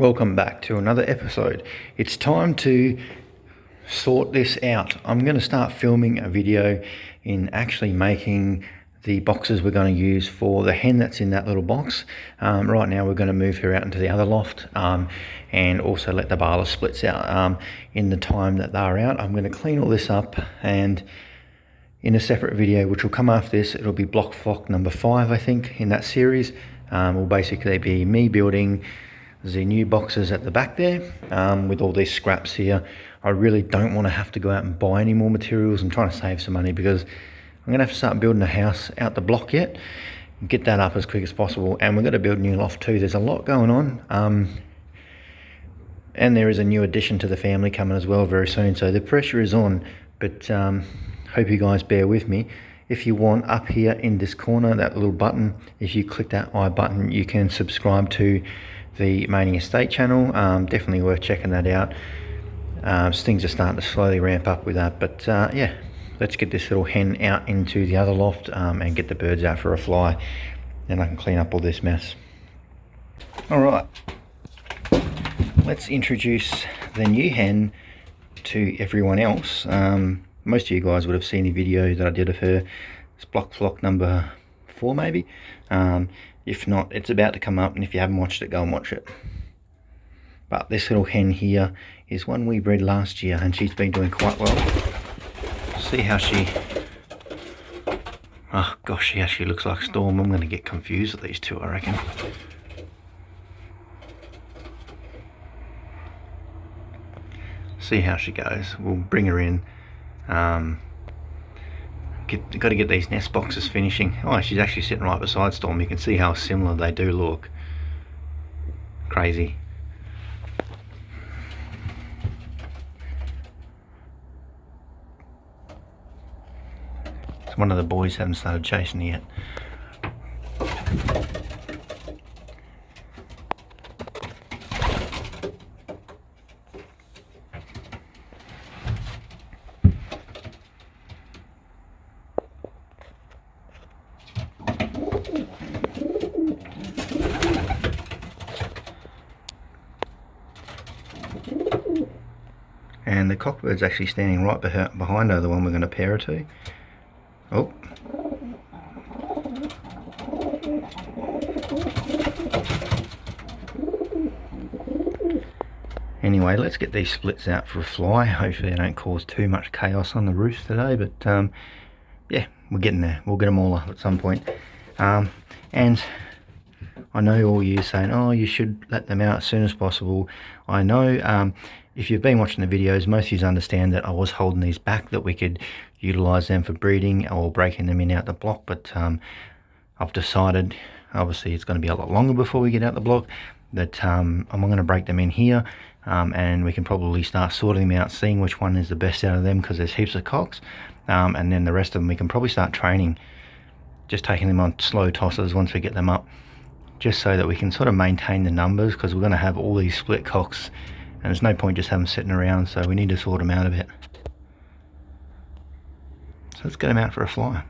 Welcome back to another episode. It's time to sort this out. I'm going to start filming a video in actually making the boxes we're going to use for the hen that's in that little box. Right now we're going to move her out into the other loft and also let the barless splits out. In the time that they're out, I'm going to clean all this up, and in a separate video which will come after this, it'll be block flock number 5 I think in that series. Will basically be me building the new boxes at the back there with all these scraps here. I really don't want to have to go out and buy any more materials. I'm trying to save some money because I'm going to have to start building a house out the block yet and get that up as quick as possible. And we're going to build a new loft too. There's a lot going on, and there is a new addition to the family coming as well very soon, so the pressure is on. But hope you guys bear with me. If you want, up here in this corner, that little button, if you click that I button, you can subscribe to the Mating Estate channel. Definitely worth checking that out. Things are starting to slowly ramp up with that, but yeah, let's get this little hen out into the other loft and get the birds out for a fly, then I can clean up all this mess. Alright, let's introduce the new hen to everyone else. Most of you guys would have seen the video that I did of her. It's block flock number 4 maybe. If not, it's about to come up, and if you haven't watched it, go and watch it. But this little hen here is one we bred last year, and she's been doing quite well. See how she... oh gosh, she actually looks like Storm. I'm going to get confused with these two, I reckon. See how she goes. We'll bring her in. Got to get these nest boxes finishing. Oh, she's actually sitting right beside Storm. You can see how similar they do look. Crazy. So one of the boys haven't started chasing yet. And the cockbird's actually standing right behind her, the one we're going to pair her to. Oh. Anyway, let's get these splits out for a fly. Hopefully they don't cause too much chaos on the roof today, but yeah, we're getting there. We'll get them all up at some point. And I know all you saying, oh, you should let them out as soon as possible. I know if you've been watching the videos, most of you understand that I was holding these back, that we could utilize them for breeding or breaking them in out the block, but I've decided, obviously it's going to be a lot longer before we get out the block, that I'm going to break them in here, and we can probably start sorting them out, seeing which one is the best out of them, because there's heaps of cocks, and then the rest of them we can probably start training, just taking them on slow tosses once we get them up, just so that we can sort of maintain the numbers, because we're going to have all these split cocks and there's no point just having them sitting around, so we need to sort them out a bit. So let's get them out for a fly.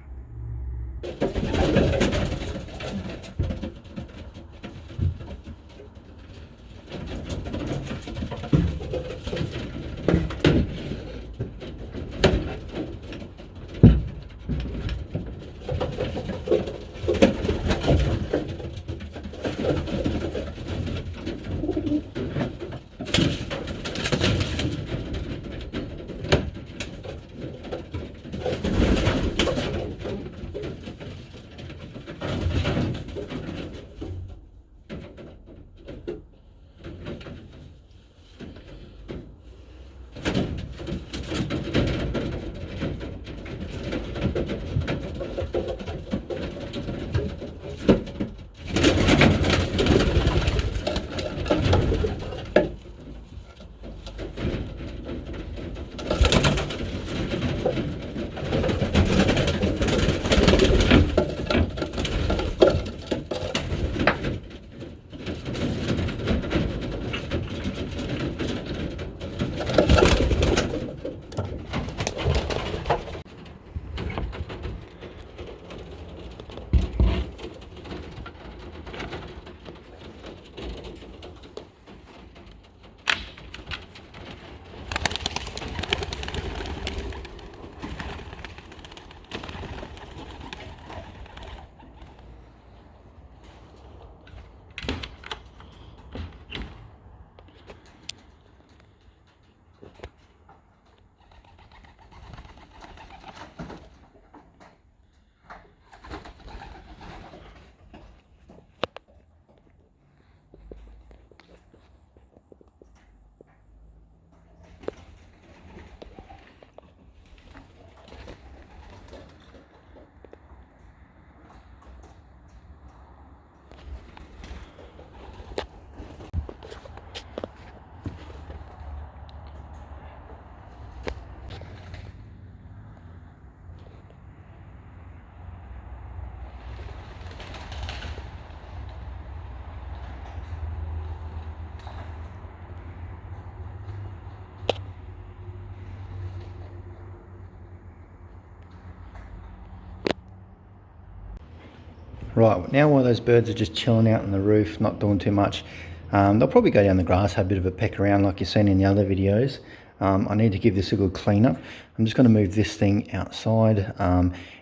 Right, now while those birds are just chilling out on the roof, not doing too much, they'll probably go down the grass, have a bit of a peck around like you've seen in the other videos. I need to give this a good clean up. I'm just going to move this thing outside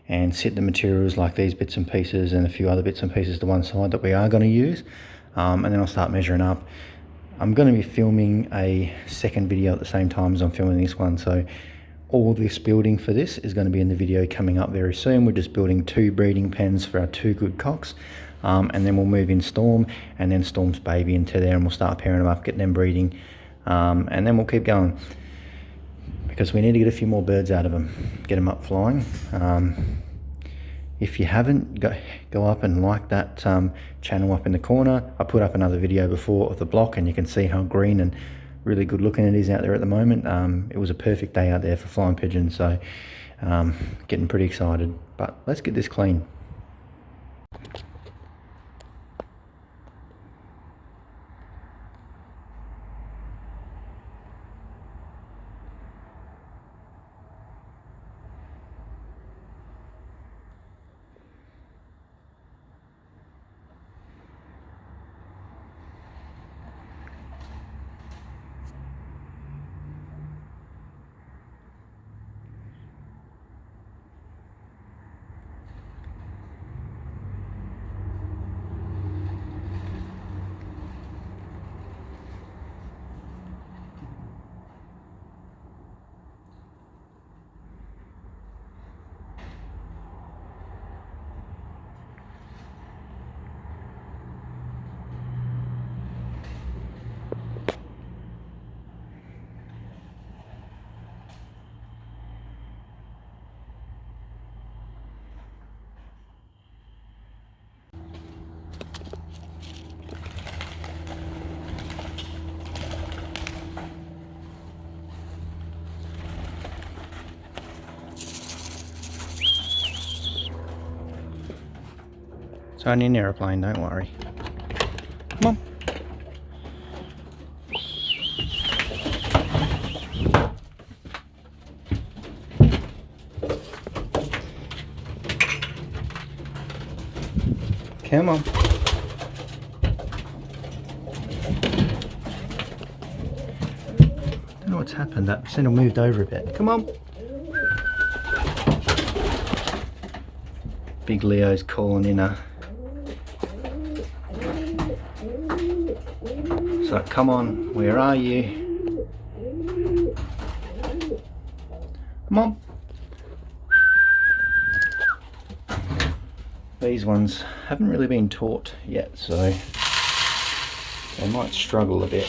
and set the materials like these bits and pieces and a few other bits and pieces to one side that we are going to use. And then I'll start measuring up. I'm going to be filming a second video at the same time as I'm filming this one, so all this building for this is going to be in the video coming up very soon. We're just building 2 breeding pens for our 2 good cocks, and then we'll move in Storm and then Storm's baby into there, and we'll start pairing them up, getting them breeding, and then we'll keep going because we need to get a few more birds out of them, get them up flying. If you haven't, go up and like that channel up in the corner. I put up another video before of the block, and you can see how green and really good looking it is out there at the moment. It was a perfect day out there for flying pigeons, so getting pretty excited. But let's get this clean. It's only an aeroplane, don't worry. Come on. Come on. Don't know what's happened. That center moved over a bit. Come on. Big Leo's calling in a. So come on, where are you? Come on. These ones haven't really been taught yet, so they might struggle a bit.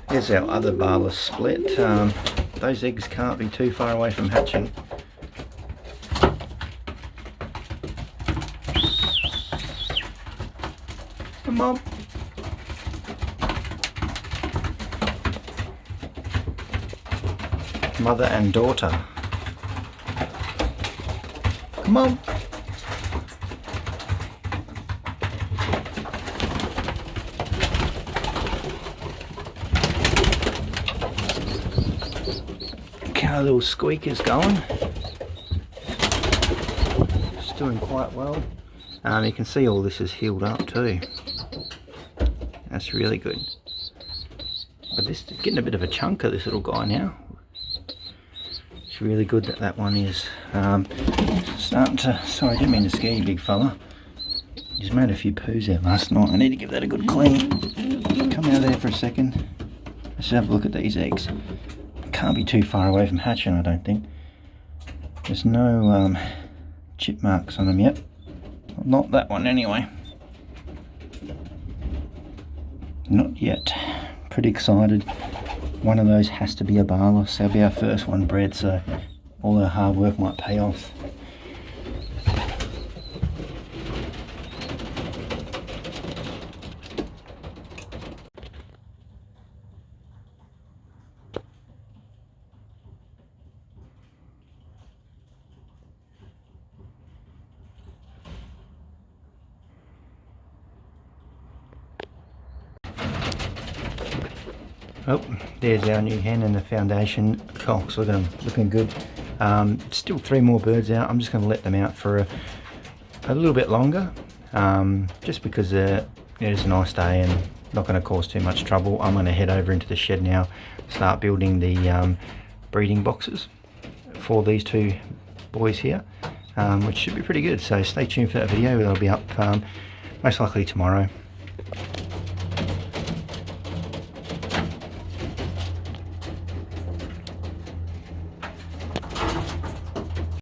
Here's our other barless split. Those eggs can't be too far away from hatching. Come on. Mother and daughter. Come on. Look how our little squeaker's going. It's doing quite well. You can see all this is healed up too. That's really good. But this is getting a bit of a chunk of this little guy now. It's really good that that one is starting to. Sorry, I didn't mean to scare you, big fella. Just made a few poos there last night. I need to give that a good clean. Come out of there for a second. Let's have a look at these eggs. Can't be too far away from hatching, I don't think. There's no chip marks on them yet. Not that one anyway. Not yet. Pretty excited. One of those has to be a barless. That'll be our first one bred, so all our hard work might pay off. Oh, there's our new hen and the foundation cocks. Look at them, looking good. Still 3 more birds out. I'm just going to let them out for a little bit longer, just because it is a nice day and not going to cause too much trouble. I'm going to head over into the shed now, start building the breeding boxes for these 2 boys here, which should be pretty good. So stay tuned for that video. It'll be up most likely tomorrow.